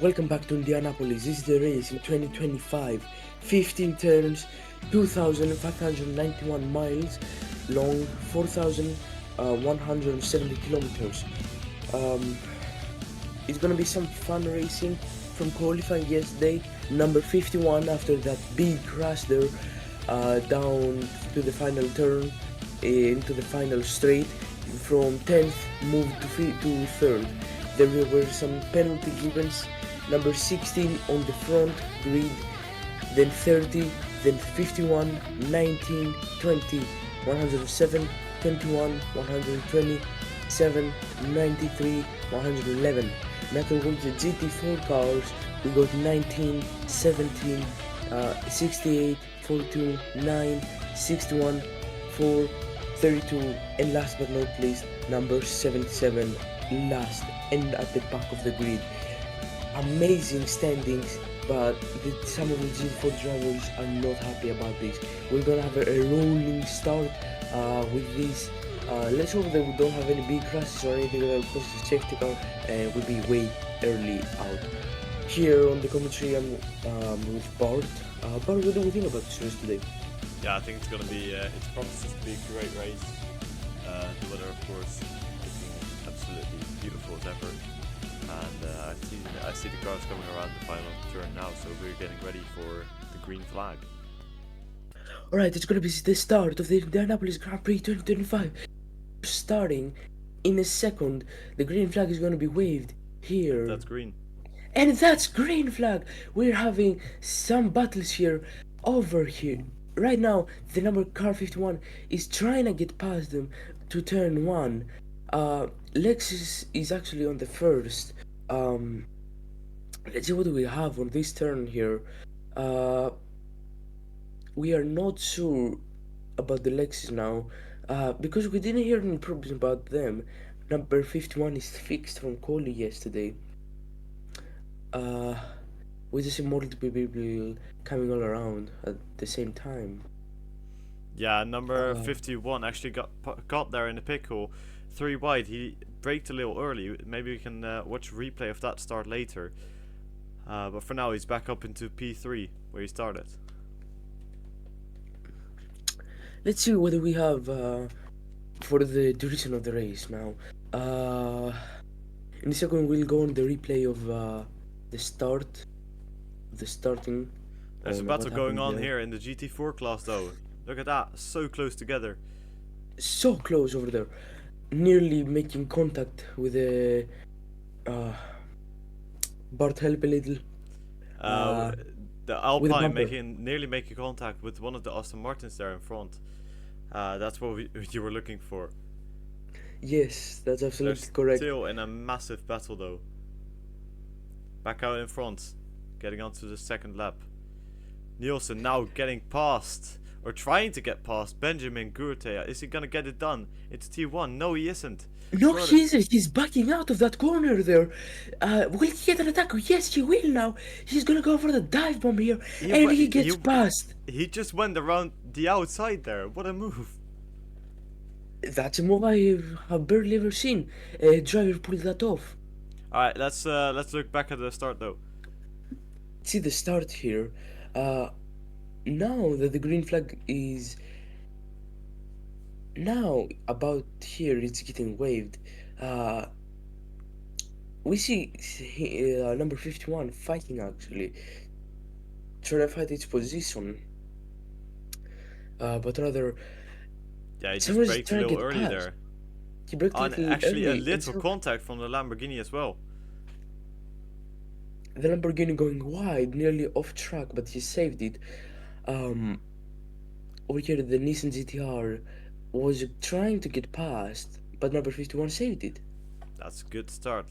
Welcome back to Indianapolis. This is the race in 2025. 15 turns, 2,591 miles long, 4,170 kilometers. Um, it's gonna be some fun racing from qualifying yesterday. Number 51 after that big crash there, down to the final turn, into the final straight. From 10th moved to 3rd. There were some penalty givens. Number 16 on the front grid, then 30, then 51, 19, 20, 107, 21, 127, 93, 111. Now with the GT4 cars, we got 19, 17, 68, 42, 9, 61, 4, 32, and last but not least, number 77, last and at the back of the grid. Amazing standings, but some of the G4 drivers are not happy about this. We're gonna have a rolling start with this. Let's hope that we don't have any big crashes or anything that will cause the safety car and we'll be way early out. Here on the commentary, I'm with Bart. Bart, what do we think about this race today? Yeah, I think it's gonna be. It promises to be a great race. The weather, of course, looking absolutely beautiful as ever. And I see the cars coming around the final turn now, so we're getting ready for the green flag. Alright, it's gonna be the start of the Indianapolis Grand Prix 2025. Starting in a second, the green flag is gonna be waved here. That's green. And that's green flag! We're having some battles here, over here. Right now, the number car 51 is trying to get past them to turn 1. Lexus is actually on the first. Let's see what do we have on this turn here. We are not sure about the Lexus now, because we didn't hear any problems about them. Number 51 is fixed from Coley yesterday. We just see multiple people coming all around at the same time. Yeah, number 51 actually got there in the pit hole, 3 wide. He braked a little early. Maybe we can watch a replay of that start later. But for now, he's back up into P3 where he started. Let's see what we have for the duration of the race now. In a second, we'll go on the replay of the starting. There's a battle going on here in the GT4 class though. Look at that, so close together. So close over there. Nearly making contact with the Bart, help a little. The Alpine nearly making contact with one of the Aston Martins there in front. That's what you were looking for. Yes, that's absolutely They're correct. Still in a massive battle though. Back out in front, getting onto the second lap. Nielsen now getting past, or trying to get past Benjamin Gurte. Is he gonna get it done? It's T1. No, he isn't. No, he isn't. He's backing out of that corner there. Will he get an attack? Yes, he will now. He's gonna go for the dive bomb here, and he gets past. He just went around the outside there. What a move. That's a move I have barely ever seen a driver pull that off. Alright, let's look back at the start though. See the start here. Now that the green flag is now about here, it's getting waved. We see number 51 fighting actually, trying to fight its position. But rather, yeah, he just braked a little early there. He braked actually early, a little contact from the Lamborghini as well. The Lamborghini going wide, nearly off track, but he saved it. Over here, the Nissan GTR was trying to get past, but number 51 saved it. That's a good start.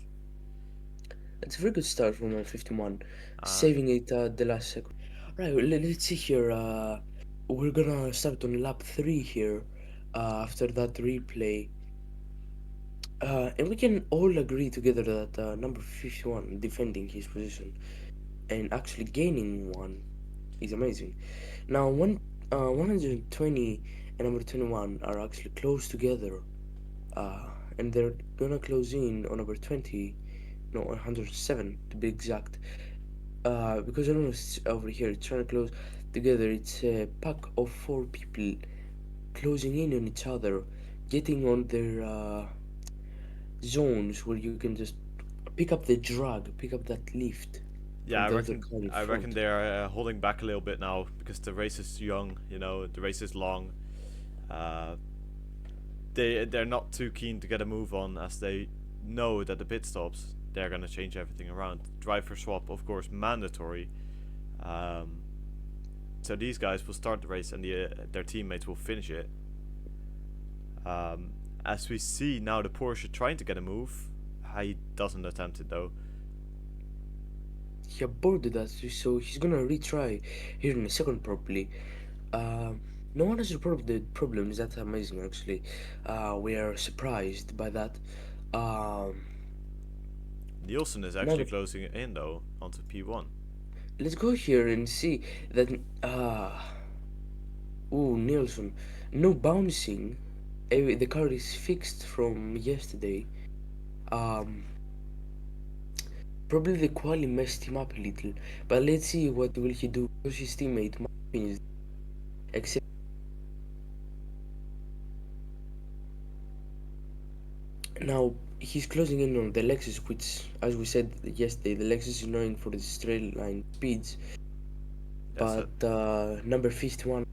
That's a very good start from number 51, saving it at the last second. Right, let's see here. We're gonna start on lap 3 here, after that replay. And we can all agree together that number 51 defending his position and actually gaining one is amazing. Now 120 and number 21 are actually close together, and they're gonna close in on number 20 no, 107 to be exact. Because everyone's over here trying to close together. It's a pack of four people closing in on each other, getting on their zones where you can just pick up the drag, pick up that lift Yeah, from the other car in I reckon front. they're holding back a little bit now because the race is young. You know, the race is long. Uh, they're not too keen to get a move on as they know that the pit stops they're gonna change everything around. Driver swap, of course, mandatory. Um, so these guys will start the race and their teammates will finish it. Um, as we see now, the Porsche trying to get a move. He doesn't attempt it though. He aborted us, so he's gonna retry here in a second probably. No one has reported the problems. That's amazing, actually. We are surprised by that. Um, Nielsen is now actually closing in though onto P1. let's go here and see that. Oh, Nielsen, no bouncing. The car is fixed from yesterday. Um, Probably the quali messed him up a little, but let's see what will he do because his teammate might finish. Except now he's closing in on the Lexus, which, as we said yesterday, the Lexus is known for the straight line speeds. That's But it. number 51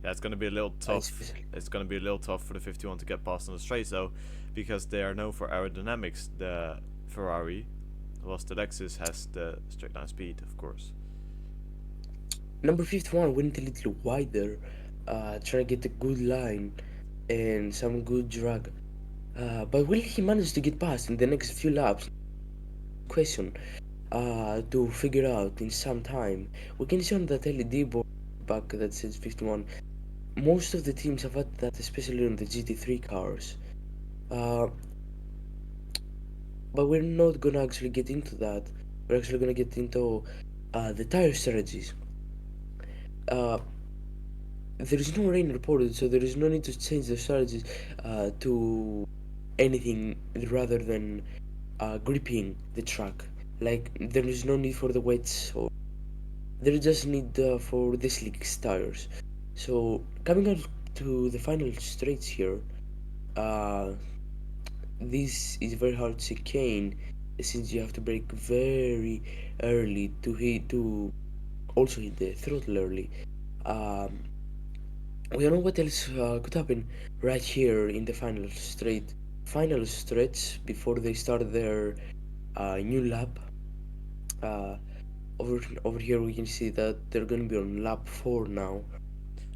Yeah, it's gonna be a little is tough. It's gonna be a little tough for the 51 to get past on the straights though, because they are known for aerodynamics. The Ferrari, whilst the Lexus has the straight line speed, of course. number 51 went a little wider, trying to get a good line and some good drag. But will he manage to get past in the next few laps? Question to figure out in some time. We can see on that LED board back that says 51. Most of the teams have had that, especially on the GT3 cars. Uh, but we're not gonna actually get into that. We're actually gonna get into the tire strategies. Uh, there is no rain reported, so there is no need to change the strategies to anything rather than gripping the track. Like there is no need for the wets, or there is just need for the slick tires. So coming up to the final straights here, uh, this is very hard to chicane since you have to brake very early to also hit the throttle early. Um, we don't know what else could happen right here in the final stretch before they start their new lap. Uh, over here we can see that they're gonna be on lap 4 now.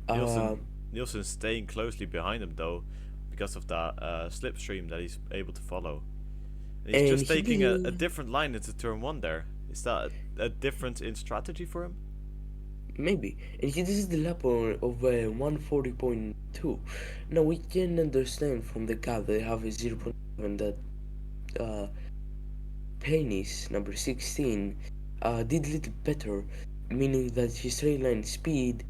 Uh, Nielsen's staying closely behind him though, because of that slipstream that he's able to follow. And he's and just he taking a did different line into turn one there. Is that a difference in strategy for him? maybe, and he does the lap of 140.2. Now we can understand from the gap they have a 0.7 that uh, Penny's number 16 did a little better, meaning that his straight line speed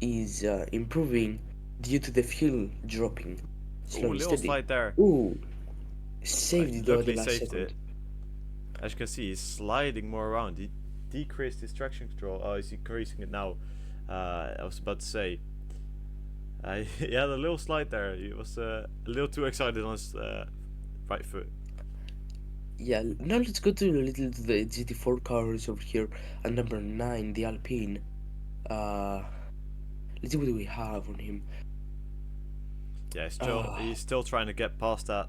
is improving due to the fuel dropping Oh, slow a and little steady. slide there. Ooh, saved it though at the Luckily last saved second. it. As you can see, he's sliding more around. He decreased his traction control. Oh, he's increasing it now. I was about to say. He had a little slide there. He was a little too excited on his right foot. Yeah, now let's go to a little to the GT4 cars over here at number 9, the Alpine. Uh, let's see what we have on him. Yeah, Ah, he's still trying to get past that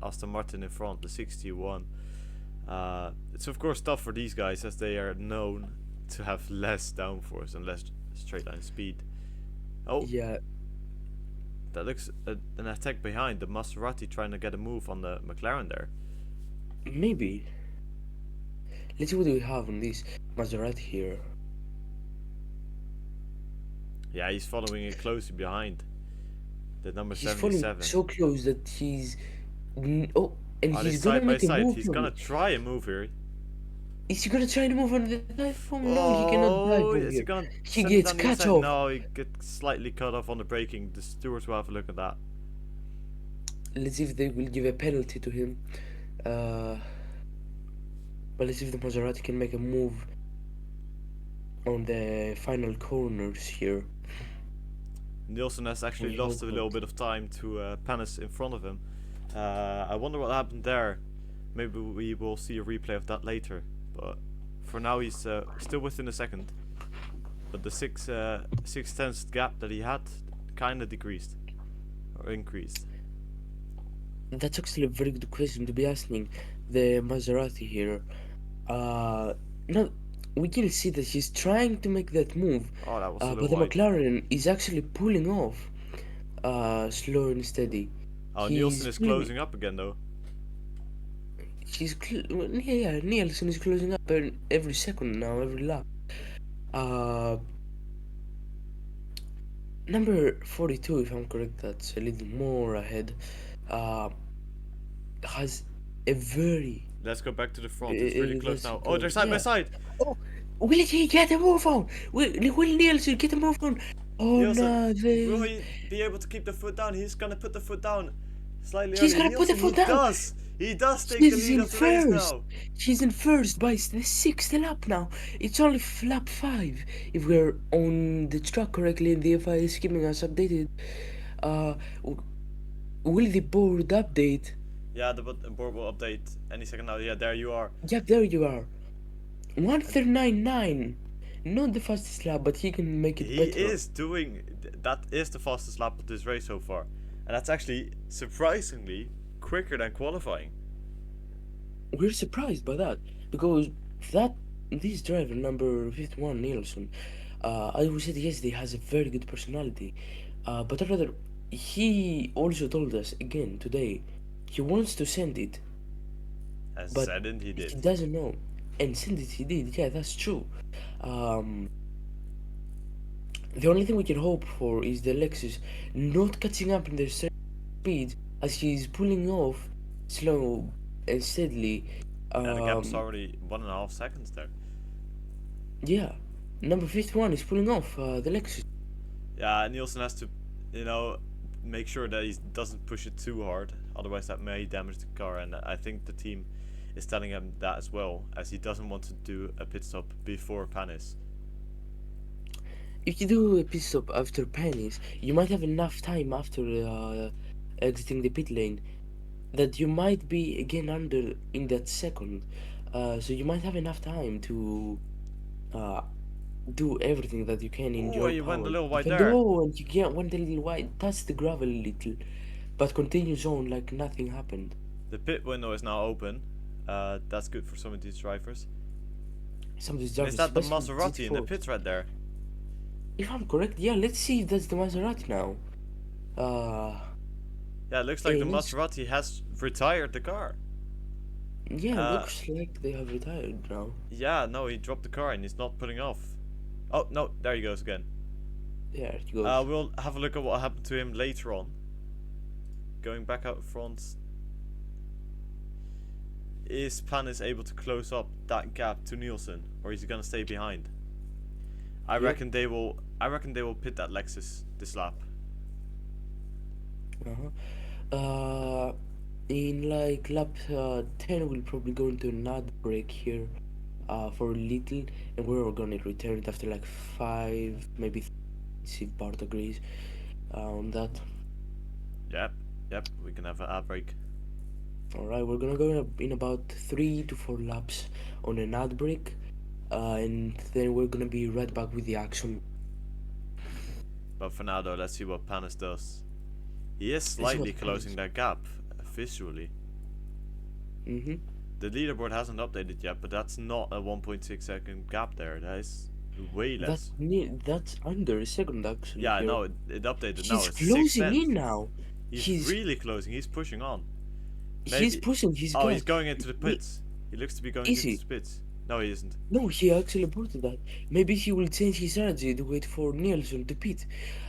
Aston Martin in front, the 61. It's of course tough for these guys as they are known to have less downforce and less straight line speed. Oh, yeah, that looks an attack behind the Maserati trying to get a move on the McLaren there. maybe. Let's see what we have on this Maserati here. Yeah, he's following it closely behind the number He's falling 77. so close that oh, and Are they he's gonna side by make a side? move He's on gonna it. try a move here. Is he gonna try to move on the dive bomb? No, he cannot dive Oh, bomb is he here. gonna He send it gets down the cut inside? off. No, he gets slightly cut off on the braking. The stewards will have a look at that. Let's see if they will give a penalty to him. Uh, But let's see if the Maserati can make a move on the final corners here. Nielsen has actually We lost hope a not. little bit of time to Panis in front of him. I wonder what happened there. Maybe we will see a replay of that later. But for now, he's still within a second. But the six tenths gap that he had kind of decreased or increased. That's actually a very good question to be asking the Maserati here. No, we can see that he's trying to make that move, Oh, that was a little but the wide. McLaren is actually pulling off, slow and steady. Oh, Nielsen He's is pulling. closing up again though. Yeah, Nielsen is closing up every second now, every lap. Uh, Number 42, if I'm correct, that's a little more ahead. Uh, has a very Let's go back to the front. It's really close let's now. Oh, go. they're side by Yeah. side. Oh, will he get a move on? Will Nielsen get a move on? Oh Nielsen, no, will he be able to keep the foot down? He's gonna put the foot down slightly he's early. gonna put the Nielsen, he foot down. does! He does take the He's lead in of the race first. now. He's in first by the sixth lap now. It's only lap 5 if we're on the track correctly and the FI is keeping us updated. Uh, will the board update? Yeah, the board will update any second now. Yeah, there you are. Yeah, there you are. And 1:39.9. Not the fastest lap, but he can make it he better. is doing. That is the fastest lap of this race so far. And that's actually surprisingly quicker than qualifying. We're surprised by that because that this driver number 51 Nielsen, as we said yesterday, has a very good personality. But rather, he also told us again today he wants to send it, As but said, and he he did. doesn't know. And send it he did. Yeah, that's true. Um, the only thing we can hope for is the Lexus not catching up in their speed as he's pulling off slow and steadily. Yeah, the gap is Um, already 1.5 seconds there. yeah, number 51 is pulling off the Lexus. Yeah, Nielsen has to, make sure that he doesn't push it too hard. Otherwise, that may damage the car. And I think the team is telling him that as well, as he doesn't want to do a pit stop before Panis. If you do a pit stop after pennies, you might have enough time after exiting the pit lane that you might be again under in that second. So you might have enough time to uh, do everything that you can in Oh, your he went a power. little You wide can there. do and you get one little wide, touch the gravel a little, but continues on like nothing happened. The pit window is now open. That's good for some of these drivers. Some of these Is drivers, that the especially Maserati in the GT4. pit right there? If I'm correct, yeah, let's see if that's the Maserati now. Yeah, it looks like the Let's, Maserati has retired the car. yeah, Uh, looks like they have retired now. yeah, no, he dropped the car and he's not putting off. Oh, no, there he goes again. There it goes. We'll have a look at what happened to him later on. Going back out front. Is Panis able to close up that gap to Nielsen, or is he gonna stay behind? I Yep. reckon they will. I reckon they will pit that Lexus this lap. In like lap 10, we'll probably go into another break here for a little, and we're gonna return it after like 5, maybe see if Bart agrees on that. Yep. We can have an ad break. Alright, we're gonna go in about 3 to 4 laps on an ad break, and then we're gonna be right back with the action. But for now, though, let's see what Panis does. He is slightly what closing Panis- that gap visually. Mm-hmm. The leaderboard hasn't updated yet, but that's not a 1.6 second gap there. That is way less. That's under a second actually. Yeah, here. no, it updated now. He's It's closing 6/10. in now. He's really closing. He's pushing on. He's pushing his Oh, gas. he's going into the pits. He looks to be going Is into he? the pits. No, he isn't. No, he actually ported that. Maybe he will change his strategy to wait for Nielsen to pit.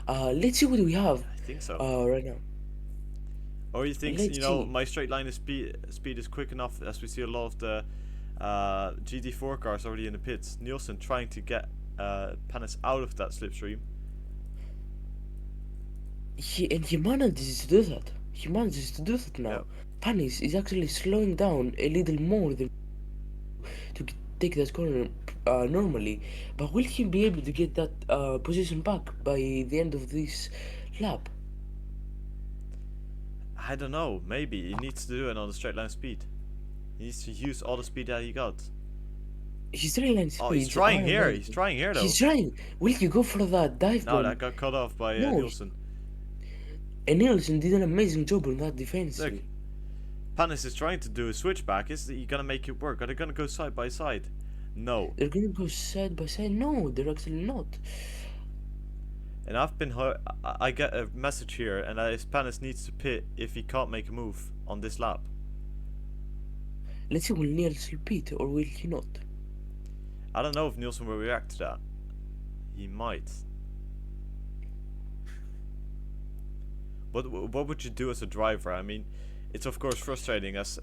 Let's see what we have I think so. right now. Or he thinks, Let's see. my straight line is speed is quick enough, as we see a lot of the GT4 cars already in the pits. Nielsen trying to get Panis out of that slipstream. He manages to do that. He manages to do that now. Yeah. Panis is actually slowing down a little more than to take that corner normally. But will he be able to get that position back by the end of this lap? I don't know. Maybe he needs to do it on the straight line speed. He needs to use all the speed that he got. His straight line Oh, he's speeds are trying here. He's amazing. trying here though. He's trying. Will he go for that dive No, bomb? that got cut off by No. Nielsen. And Nielsen did an amazing job on that defense. Look, Panis is trying to do a switchback. Is he gonna make it work? Are they gonna go side by side? No. They're gonna go side by side. No, they're actually not. And I've been I get a message here, and Panis needs to pit if he can't make a move on this lap. Let's see, will Nielsen pit or will he not? I don't know if Nielsen will react to that. He might. What would you do as a driver? I mean, it's of course frustrating as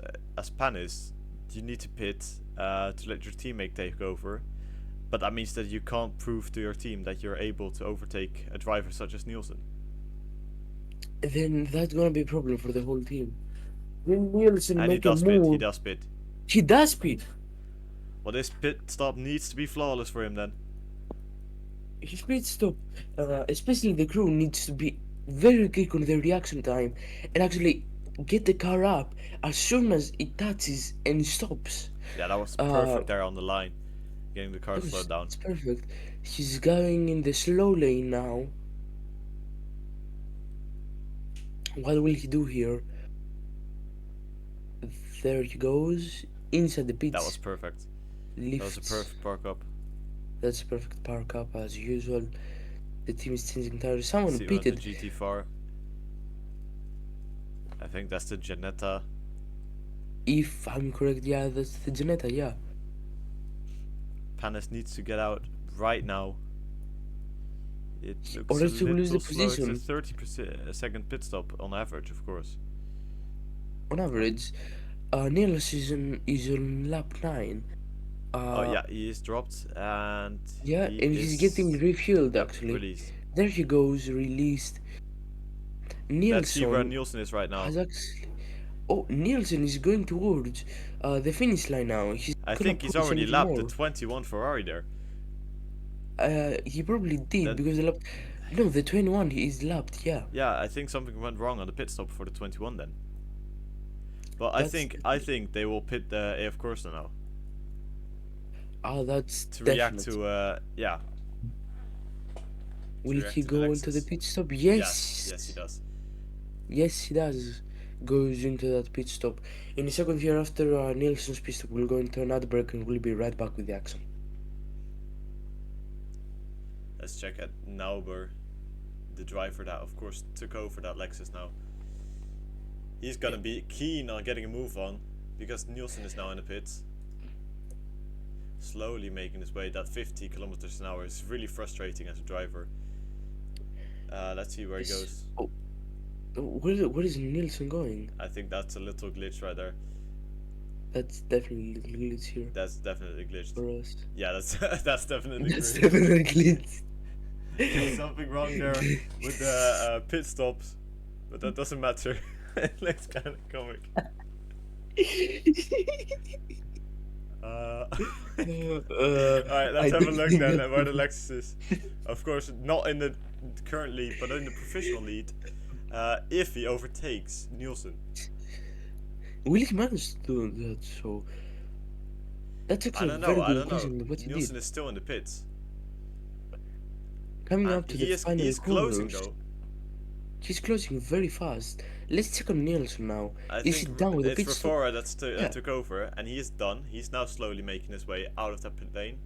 Panis. You need to pit to let your teammate take over, but that means that you can't prove to your team that you're able to overtake a driver such as Nielsen. Then that's gonna be a problem for the whole team. When Nielsen And he make a does pit. move, He does pit. he does pit. Well, this pit stop needs to be flawless for him then. His pit stop, especially the crew, needs to be very quick on the reaction time and actually get the car up as soon as it touches and stops. Yeah, that was perfect there on the line, getting the car slowed down. It's perfect. He's going in the slow lane now. What will he do here? There he goes inside the pits. That was perfect. Lifts. That was a perfect park up. That's a perfect park up as usual. The team is changing tires. Someone See pitted. the GT4. I think that's the Janetta. If I'm correct, yeah, that's the Janetta, yeah. Panis needs to get out right now. It looks Or else he will lose the slow. It's a position. 30-second pit stop on average, of course. On average, Nielsen is on lap 9. Oh yeah, he is dropped and Yeah, he and he's is getting refueled actually. released. There he goes, released. Let's see where Nielsen Nielsen is right now. has actually. Oh, Nielsen is going towards the finish line now. I think he's already lapped the 21 Ferrari there. He probably did Then- because the lap. No, the 21 he is lapped. Yeah. Yeah, I think something went wrong on the pit stop for the 21 then. But That's- I think they will pit the AF Corsa now Ah, that's to definite. react to yeah. Will react he to the go into the Lexus. pit stop? Yes, he does. Yes, he does. Goes into that pit stop. In a second here after Nielsen's pit stop, we'll go into another break and we'll be right back with the action. Let's check at Nauber, the driver that of course took over that Lexus now. He's gonna be keen on getting a move on because Nielsen is now in the pits. Slowly making his way. That 50 kilometers an hour is really frustrating as a driver. Let's see where he goes. Oh, where is Nielsen going? I think that's a little glitch right there. That's definitely a little glitch here That's definitely glitched. for us. Yeah, that's definitely That's glitched. definitely glitch. There's something wrong there with the pit stops, but that doesn't matter. It looks kind of comic. Alright, let's have a look then at where the Lexus is. Of course, not in the current lead, but in the professional lead. If he overtakes Nielsen. Will he manage to do that? So that's I actually don't very know, I good don't question. know. What he Nielsen did is still in the pits. coming And up to the final he's closing corners. though. He's closing very fast. Let's check on Nielsen now. I Is he think done with the it's pit stop? Rafora that's Yeah. took over, and he is done. He's now slowly making his way out of that pit lane.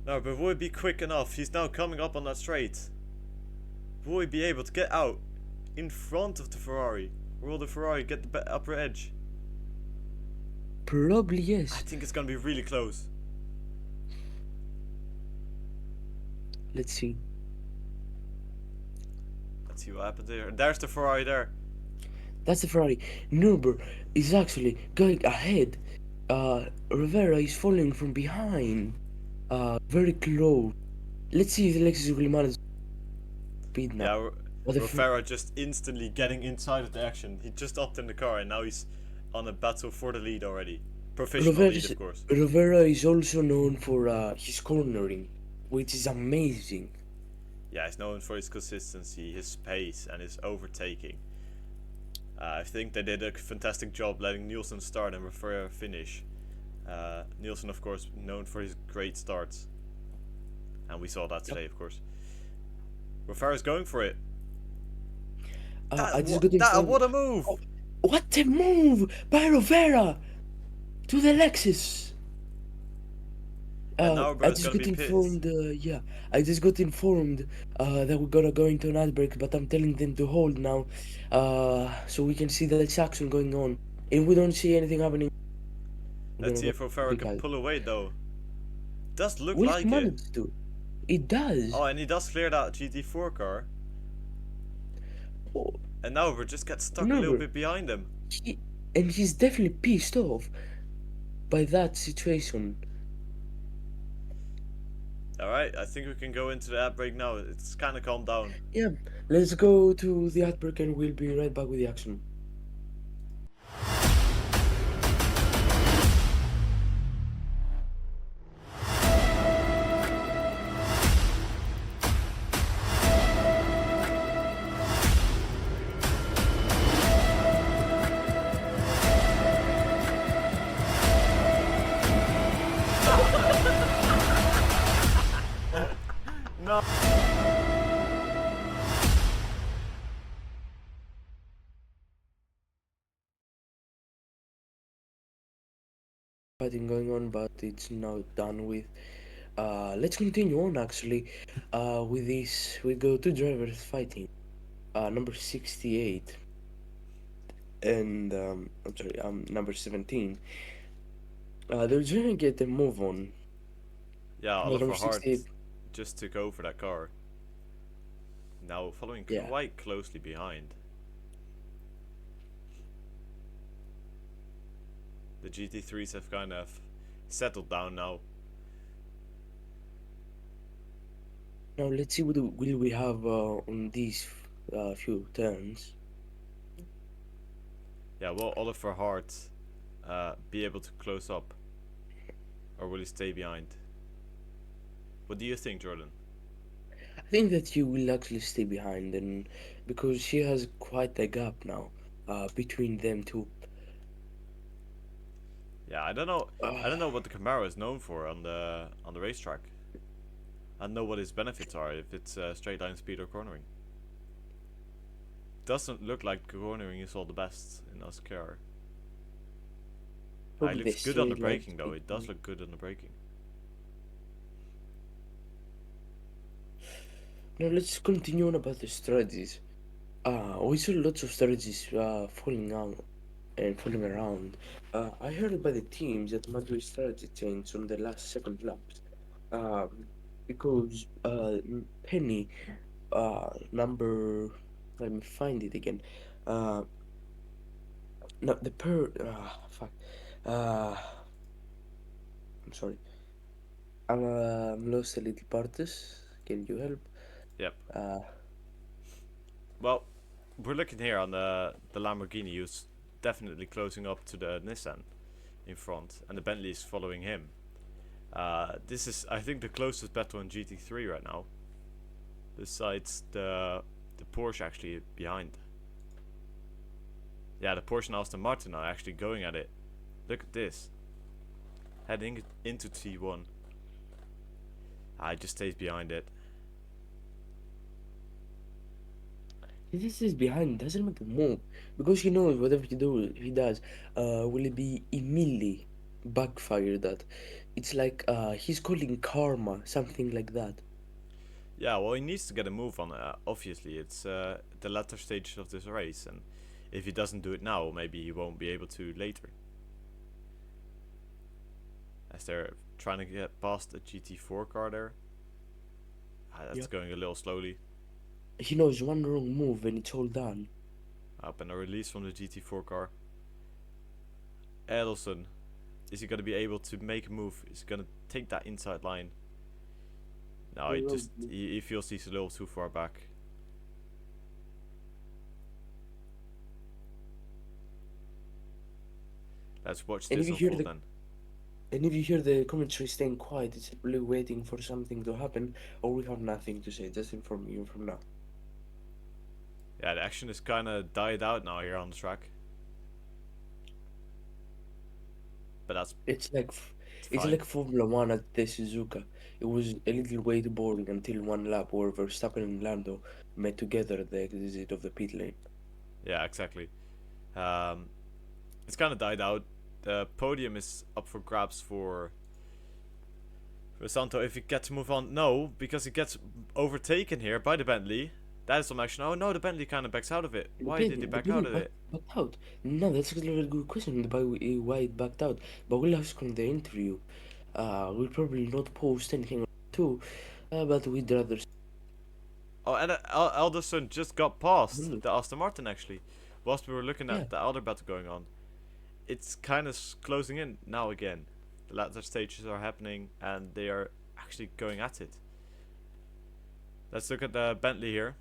No, but will he be quick enough? He's now coming up on that straight. Will he be able to get out in front of the Ferrari? Or will the Ferrari get the upper edge? Probably I yes. think it's gonna be really close. Let's see. Let's see what happens there. There's the Ferrari there. That's the Ferrari. Nürburgring is actually going ahead. Rivera is following from behind. Very close. Let's see if the Lexus will manage speed now. Yeah, But the Rivera just instantly getting inside of the action. He just upped in the car and now he's on a battle for the lead already. Professional Rovera lead, is, of course. Rovera is also known for his cornering, which is amazing. Yeah, he's known for his consistency, his pace, and his overtaking. I think they did a fantastic job letting Nielsen start and Rivera finish. Nielsen, of course, known for his great starts, and we saw that Yep. today, of course. Rivera's going for it. I just got informed. What a move! Oh, what a move by Rovera to the Lexus. And I Nauber's just gonna got be pissed. informed. Yeah, I just got informed that we're gonna go into an ad break, but I'm telling them to hold now, so we can see the action going on. If we don't see anything happening, we're Let's gonna see go if Rivera big can ad. pull away though. Does look Will he like it. manage to? It does. Oh, and he does clear that GT4 car. Oh, And Nauber just gets stuck a little remember, bit behind him. he and he's definitely pissed off by that situation. Alright, I think we can go into the ad break now. It's kind of calmed down. Yeah, let's go to the ad break and we'll be right back with the action. No. Fighting going on, but it's now done with. Let's continue on actually. With this, we go two drivers fighting. Number 68 and I'm sorry, number 17. They're trying to get a move on. Yeah, Well, number Oliver Hart 68, just took over that car. Now following yeah. quite closely behind. The GT3s have kind of settled down now. Now let's see what will we have on these few turns. Yeah, will Oliver Hart be able to close up? Or will he stay behind? What do you think, Jordan? I think that you will actually stay behind, and because she has quite a gap now between them two. Yeah, I don't know. Uh, I don't know what the Camaro is known for on the racetrack. I don't know what its benefits are. If it's straight line speed or cornering. Doesn't look like cornering is all the best in this car. It Probably the looks good on the straight line braking though. speed. It does look good on the braking. Now let's continue on about the strategies. We saw lots of strategies falling out and falling around. I heard by the teams that might be strategy change on the last second laps. Um, because Penny, number, let me find it again. Uh, no, fuck. Uh, I'm sorry. I'm lost a little parts. Can you help? Yep. Uh, Well, we're looking here on the Lamborghini, who's definitely closing up to the Nissan in front, and the Bentley is following him. This is, I think, the closest battle in GT3 right now. Besides the Porsche actually behind. Yeah, the Porsche and Aston Martin are actually going at it. Look at this. Heading into T1. I just stays behind it. This is behind, doesn't make a move because he knows whatever he does, will it be immediately backfired at. It's like he's calling karma, something like that. Yeah, well, he needs to get a move on. Obviously, it's the latter stage of this race, and if he doesn't do it now, maybe he won't be able to later. As they're trying to get past a GT4 car there. That's Yep. going a little slowly. He knows one wrong move and it's all done. Up and a release from the GT4 car. Edelson, is he going to be able to make a move? Is he going to take that inside line? No, he feels he's a little too far back. Let's watch And if this you hear unfold the then. and if you hear the commentary staying quiet, it's probably waiting for something to happen, or we have nothing to say. Just inform you from now. Yeah, the action is kind of died out now here on the track, but that's It's like it's it's fine. like Formula One at the Suzuka. It was a little way too boring until one lap where Verstappen and Lando met together at the exit of the pit lane. Yeah, exactly. Um, it's kind of died out. The podium is up for grabs for Santo if he gets to move on. No, because he gets overtaken here by the Bentley. That is some action. Oh no, the Bentley kind of backs out of it. Why did he The back out Bentley of it? backed out. No, that's actually a very good question about why it backed out. But we'll ask on the interview. We'll probably not post anything on it too, but we'd rather. Oh, and Alderson just got past Hmm, the Aston Martin actually. Whilst we were looking yeah. at the other battle going on, it's kind of closing in now again. The latter stages are happening and they are actually going at it. Let's look at the Bentley here.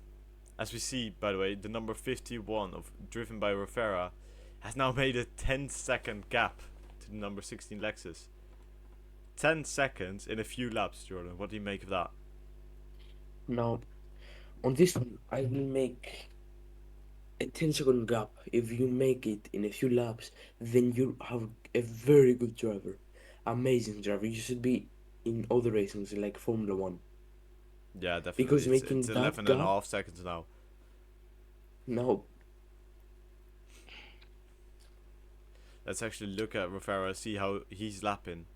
As we see, by the way, the number 51 of driven by Rivera has now made a 10-second gap to the number 16 Lexus. 10 seconds in a few laps, Jordan. What do you make of that? Now, on this one, I will make a 10-second gap. If you make it in a few laps, then you have a very good driver. Amazing driver. You should be in other racings like Formula One. Yeah, definitely. Because It's making that 11 and a gap half seconds now. now, Let's actually look at Rivera, see how he's lapping.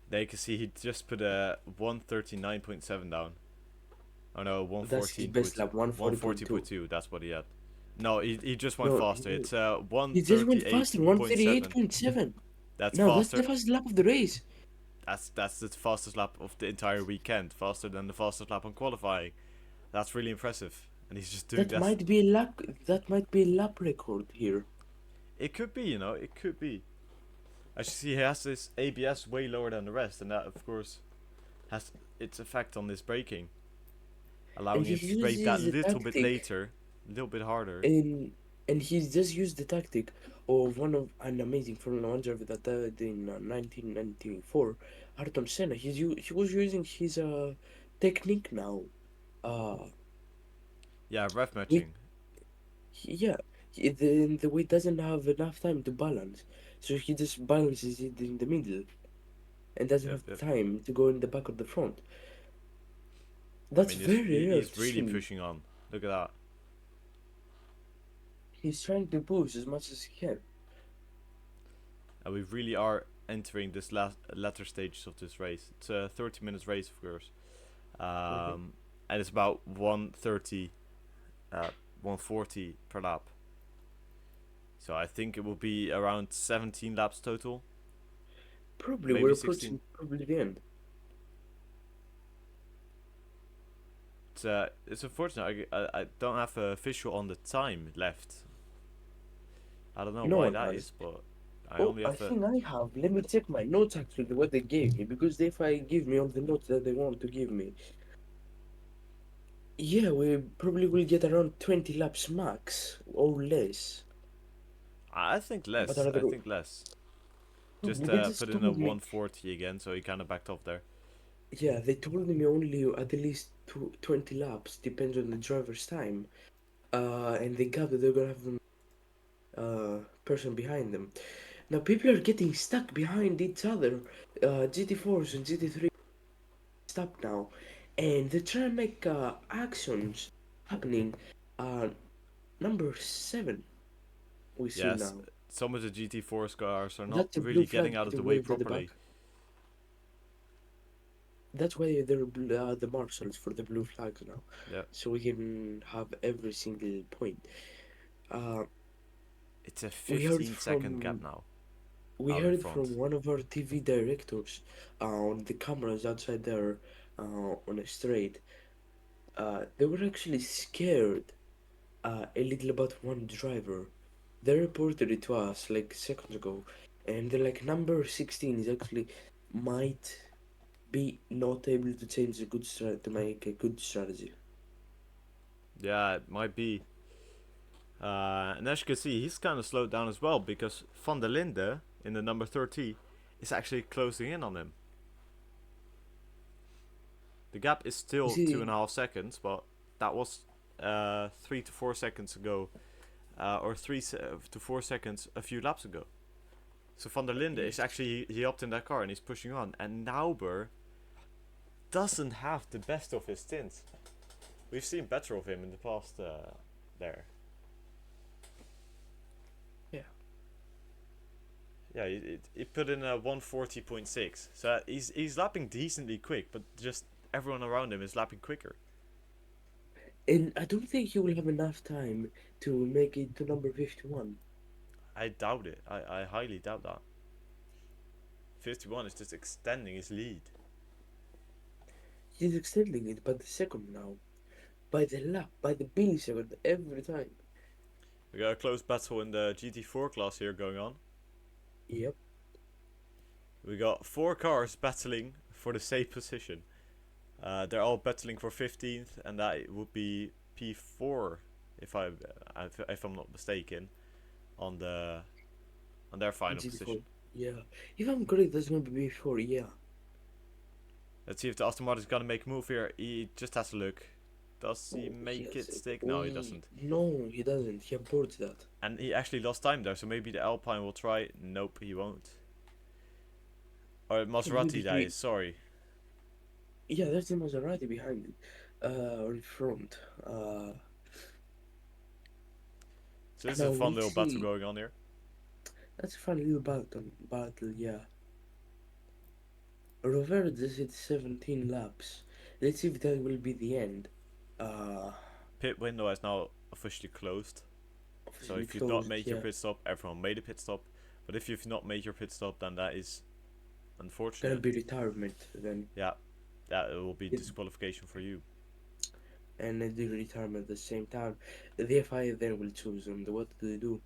There you can see he just put a 139.7 down. Oh no, that's his 114 best lap, 140.2. 140.2. That's what he had. No, he just went No, faster. It's he just went faster, 138.7. 138.7. That's No, that's the faster. fastest lap of the race. That's the fastest lap of the entire weekend. Faster than the fastest lap on qualifying. That's really impressive. And he's just doing That that. might be a lap. That might be a lap record here. It could be, it could be. As you see, he has this ABS way lower than the rest, and that, of course, has its effect on his braking, And allowing he him to brake that uses a little bit tactic, later, a little bit harder. and he's just used the tactic of one of an amazing Formula One driver that died in 1994, Ayrton Senna. He was using his technique now. Uh, Yeah, rev with matching. yeah, the way doesn't have enough time to balance, so he just balances it in the middle and doesn't Yep, have yep. time to go in the back or the front. I That's mean, he's, very he- rare he's to really see. pushing on. Look at that. He's trying to push as much as he can. And we really are entering this latter stages of this race. It's a 30 minutes race, of course. Mhm. And it's about 130, 140 per lap. So I think it will be around 17 laps total, Probably we're maybe 16. approaching probably the end. It's unfortunate. I don't have a visual on the time left. I don't know No why one that has. is, but I Oh, only I have a. think I have. Let me check my notes actually, what they gave me, because if I give me all the notes that they want to give me, yeah, we probably will get around 20 laps max or less. I think But less. I another, think less. Just probably they put just in a told me, 140 again, so he kind of backed off there. yeah, they told me only at least 20 laps, depends on the driver's time, and the gap that they're gonna have person behind them. Now people are getting stuck behind each other. GT4s and GT3 stop now, and they try to make actions happening. Uh, number 7 we see Yes, now. some of the GT4 cars are not That's a blue really getting flag out to of the the way waved at the back. properly. That's why they're the marshals for the blue flags now, Yeah, so we can have every single point. Uh, it's a we heard 15-second gap from now we out in heard from front. one of our TV directors on the cameras outside there on a straight. They were actually scared a little about one driver. They reported it to us like seconds ago, and they're like number 16 is actually might be not able to change a good to make a good strategy. Yeah, it might be. And as you can see, he's kind of slowed down as well because Van der Linde in the number 30 is actually closing in on him. The gap is You still see, 2.5 seconds, but that was 3 to 4 seconds ago, or 3 to 4 seconds a few laps ago. So Van der Linde is yes. actually he hopped in that car and he's pushing on, and Nauber doesn't have the best of his stints. We've seen better of him in the past there. Yeah. Yeah, he put in a 140.6, so he's lapping decently quick, but just everyone around him is lapping quicker. And I don't think he will have enough time to make it to number 51. I doubt it. I highly doubt that. 51 is just extending his lead. He's extending it by the second now. By the lap, by the millisecond, every time. We got a close battle in the GT4 class here going on. Yep. We got 4 cars battling for the same position. They're all battling for 15th, and that would be P4, if I'm not mistaken, on their final GT4. position. Yeah. If I'm correct, that's going to be before, yeah. Let's see if the Aston Martin's gonna make a move here. He just has to look. Does he Oh, make yes. it stick? No, he Oh, doesn't. no, he doesn't. He aborts that. And he actually lost time there, so maybe the Alpine will try. Nope, he won't. Or So maybe Maserati, that he. is. Sorry. Yeah, there's the Maserati behind it. Or in front. So this is Now a fun we'll little battle see. going on here. That's a fun little battle, yeah. Rovero does it 17 laps. Let's see if that will be the end. Uh, Pit window is now officially closed. So Officially if you not closed, make your yeah. pit stop, everyone made a pit stop. But if you've not made your pit stop, then that is Gonna unfortunate. be retirement then. Yeah, that will be It, disqualification for you. and they do retirement at the same time. The FIA then will choose them. What do they do?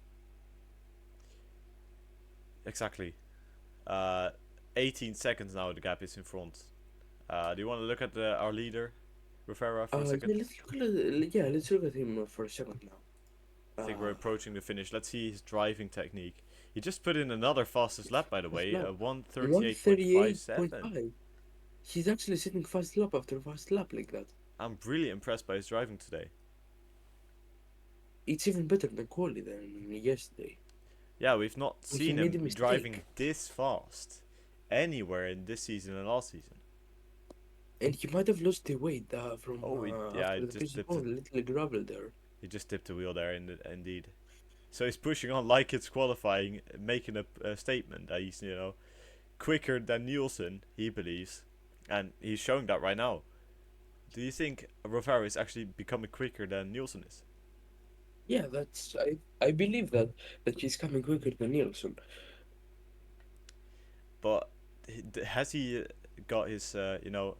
Exactly. Uh, 18 seconds now the gap is in front. Do you want to look at our leader, Rivera, for a second? Yeah, let's look at him for a second now. I think we're approaching the finish. Let's see his driving technique. He just put in another fastest lap, by the Fast way, lap. a 138.57. 138.5. He's actually sitting fast lap after fast lap like that. I'm really impressed by his driving today. It's even better than quali than yesterday. Yeah, we've not When he seen made a him driving mistake. this fast anywhere in this season and last season. And he might have lost the weight from Oh, yeah, after the physical, a little gravel there. he just tipped the wheel there, indeed. So he's pushing on like it's qualifying, making a statement that he's, quicker than Nielsen, he believes. And he's showing that right now. Do you think Rovera is actually becoming quicker than Nielsen is? Yeah, I believe that he's coming quicker than Nielsen. But has he got his,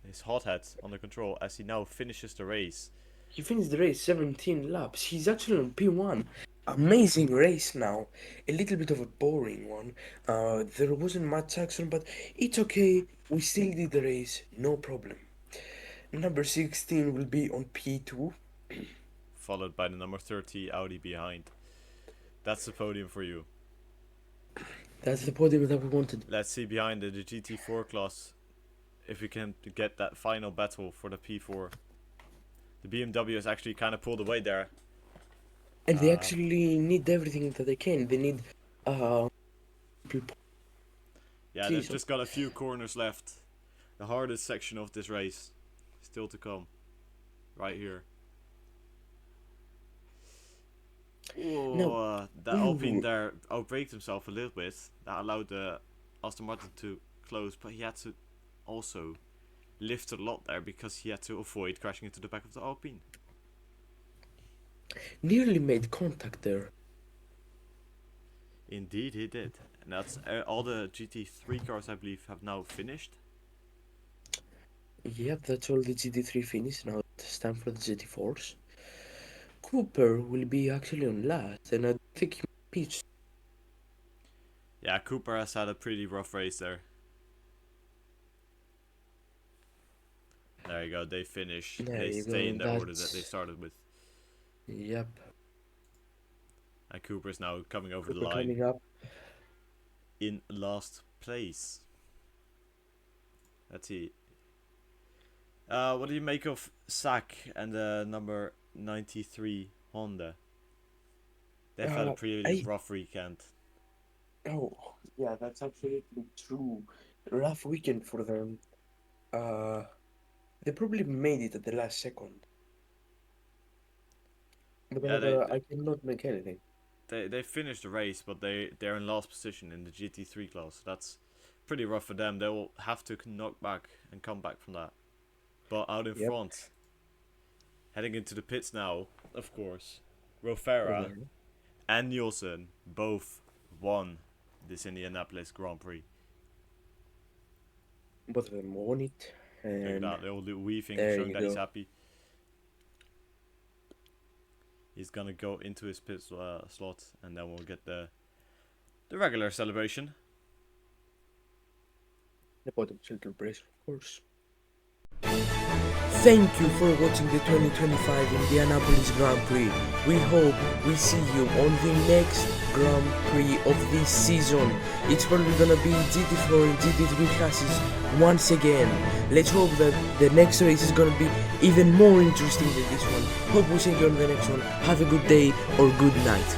his hot hat under control as he now finishes the race? He finished the race 17 laps. He's actually on P1. Amazing race now. A little bit of a boring one. There wasn't much action, but it's okay. We still did the race, no problem. Number 16 will be on P2. Followed by the number 30 Audi behind. That's the podium for you. That's the podium that we wanted. Let's see behind the GT4 class if we can get that final battle for the P4. The BMW has actually kind of pulled away there. And they actually need everything that they can. They need uh Yeah, they've season. just got a few corners left. The hardest section of this race still to come. Right here. Now, Oh, that Alpine ooh, there outbraked himself a little bit. That allowed the Aston Martin to close, but he had to also lift a lot there because he had to avoid crashing into the back of the Alpine. nearly made contact there. Indeed, he did. And that's all the GT3 cars, I believe, have now finished. Yep, that's all the GT3 finish. Now it's time for the GT4s. Cooper will be actually on last, and I think he pitched. Yeah, Cooper has had a pretty rough race there. There you go, they finish. There They you stay go. in the order that they started with. Yep. And Cooper is now coming over the Cooper line coming up. in last place. Let's see. What do you make of Sack and the number 93 Honda? They've had a pretty I rough weekend. Oh, yeah, that's absolutely true. Rough weekend for them. Uh, they probably made it at the last second, but Yeah, they I cannot make anything. they finished the race, but they're in last position in the GT3 class. That's pretty rough for them. They will have to knock back and come back from that. But out in Yep, front, heading into the pits now, of course, are Rofera there. and Nielsen both won this Indianapolis Grand Prix. Both of them won it, Look at and that, the old weaving, there showing you that he's go. happy. He's gonna go into his pit slot, and then we'll get the regular celebration. The bottom children brace, of course. Thank you for watching the 2025 Indianapolis Grand Prix. We hope we see you on the next Grand Prix of this season. It's probably gonna be GT4 and GT3 classes once again. Let's hope that the next race is gonna be even more interesting than this one. Hope we see you on the next one. Have a good day or good night.